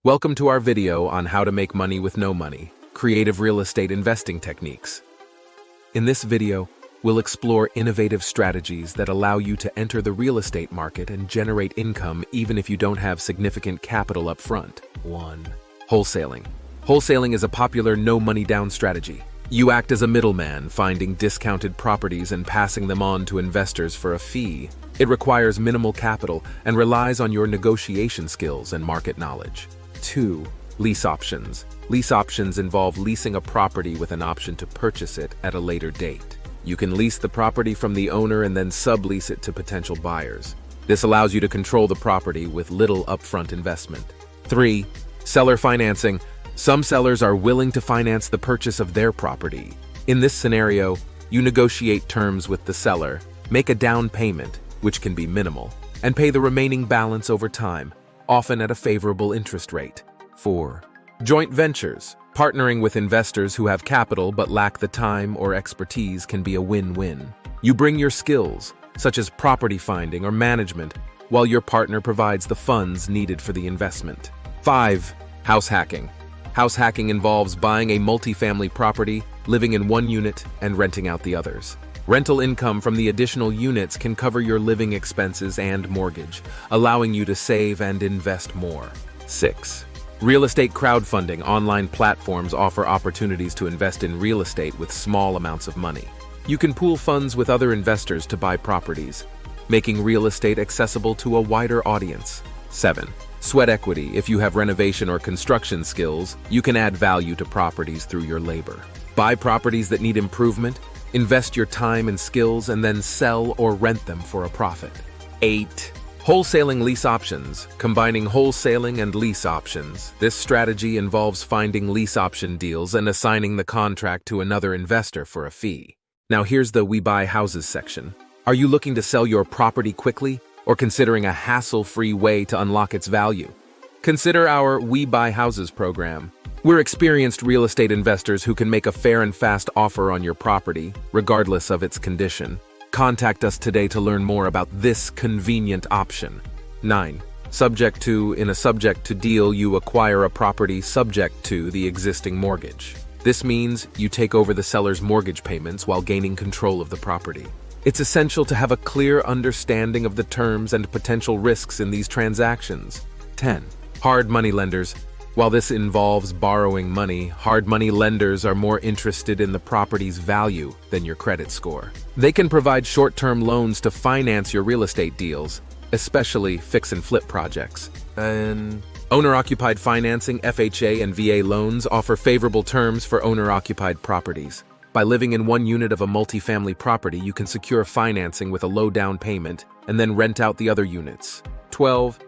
Welcome to our video on how to make money with no money, creative real estate investing techniques. In this video, we'll explore innovative strategies that allow you to enter the real estate market and generate income even if you don't have significant capital up front. 1. Wholesaling. Wholesaling is a popular no-money down strategy. You act as a middleman, finding discounted properties and passing them on to investors for a fee. It requires minimal capital and relies on your negotiation skills and market knowledge. 2. Lease options. Lease options involve leasing a property with an option to purchase it at a later date. You can lease the property from the owner and then sublease it to potential buyers. This allows you to control the property with little upfront investment. 3. Seller financing. Some sellers are willing to finance the purchase of their property. In this scenario, you negotiate terms with the seller, make a down payment, which can be minimal, and pay the remaining balance over time, often at a favorable interest rate. 4. Joint ventures. Partnering with investors who have capital but lack the time or expertise can be a win-win. You bring your skills, such as property finding or management, while your partner provides the funds needed for the investment. 5. House hacking. House hacking involves buying a multifamily property, living in one unit, and renting out the others. Rental income from the additional units can cover your living expenses and mortgage, allowing you to save and invest more. 6. Real estate crowdfunding. Online platforms offer opportunities to invest in real estate with small amounts of money. You can pool funds with other investors to buy properties, making real estate accessible to a wider audience. 7. Sweat equity. If you have renovation or construction skills, you can add value to properties through your labor. Buy properties that need improvement, invest your time and skills, and then sell or rent them for a profit. 8. Wholesaling lease options. Combining wholesaling and lease options. This strategy involves finding lease option deals and assigning the contract to another investor for a fee. Now here's the We Buy Houses section. Are you looking to sell your property quickly or considering a hassle-free way to unlock its value? Consider our We Buy Houses program. We're experienced real estate investors who can make a fair and fast offer on your property, regardless of its condition. Contact us today to learn more about this convenient option. 9. Subject to. In a subject to deal, you acquire a property subject to the existing mortgage. This means you take over the seller's mortgage payments while gaining control of the property. It's essential to have a clear understanding of the terms and potential risks in these transactions. 10. Hard money lenders. While this involves borrowing money, hard money lenders are more interested in the property's value than your credit score. They can provide short-term loans to finance your real estate deals, especially fix and flip projects. And owner-occupied financing, FHA and VA loans offer favorable terms for owner-occupied properties. By living in one unit of a multifamily property, you can secure financing with a low down payment and then rent out the other units. 12.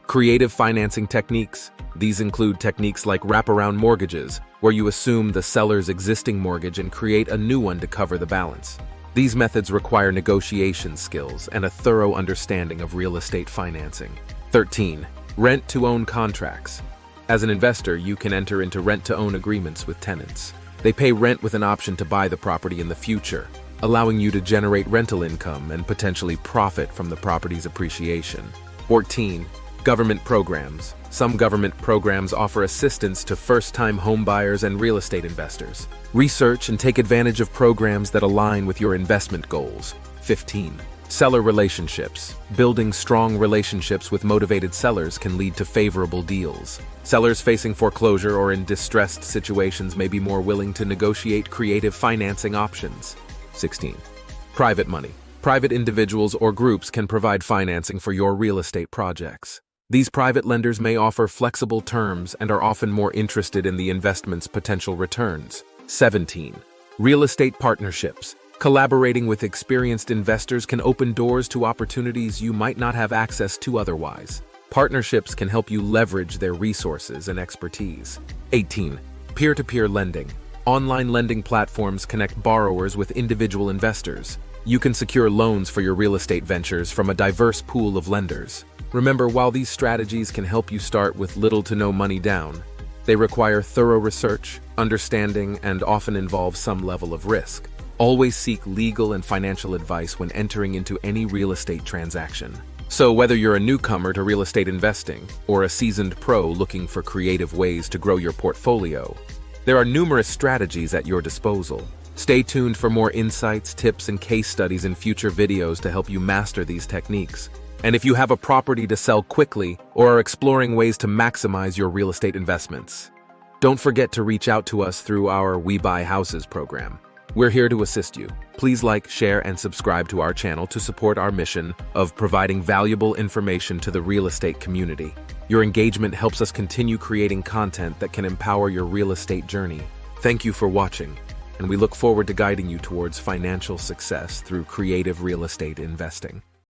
Creative financing techniques. These include techniques like wraparound mortgages, where you assume the seller's existing mortgage and create a new one to cover the balance. These methods require negotiation skills and a thorough understanding of real estate financing. 13. Rent-to-own contracts. As an investor, you can enter into rent-to-own agreements with tenants. They pay rent with an option to buy the property in the future, allowing you to generate rental income and potentially profit from the property's appreciation. 14. Government programs. Some government programs offer assistance to first-time homebuyers and real estate investors. Research and take advantage of programs that align with your investment goals. 15. Seller relationships. Building strong relationships with motivated sellers can lead to favorable deals. Sellers facing foreclosure or in distressed situations may be more willing to negotiate creative financing options. 16. Private money. Private individuals or groups can provide financing for your real estate projects. These private lenders may offer flexible terms and are often more interested in the investment's potential returns. 17. Real estate partnerships. Collaborating with experienced investors can open doors to opportunities you might not have access to otherwise. Partnerships can help you leverage their resources and expertise. 18. Peer-to-peer lending. Online lending platforms connect borrowers with individual investors. You can secure loans for your real estate ventures from a diverse pool of lenders. Remember, while these strategies can help you start with little to no money down, they require thorough research, understanding, and often involve some level of risk. Always seek legal and financial advice when entering into any real estate transaction. So whether you're a newcomer to real estate investing or a seasoned pro looking for creative ways to grow your portfolio, there are numerous strategies at your disposal. Stay tuned for more insights, tips, and case studies in future videos to help you master these techniques. And if you have a property to sell quickly or are exploring ways to maximize your real estate investments, don't forget to reach out to us through our We Buy Houses program. We're here to assist you. Please like, share, and subscribe to our channel to support our mission of providing valuable information to the real estate community. Your engagement helps us continue creating content that can empower your real estate journey. Thank you for watching, and we look forward to guiding you towards financial success through creative real estate investing.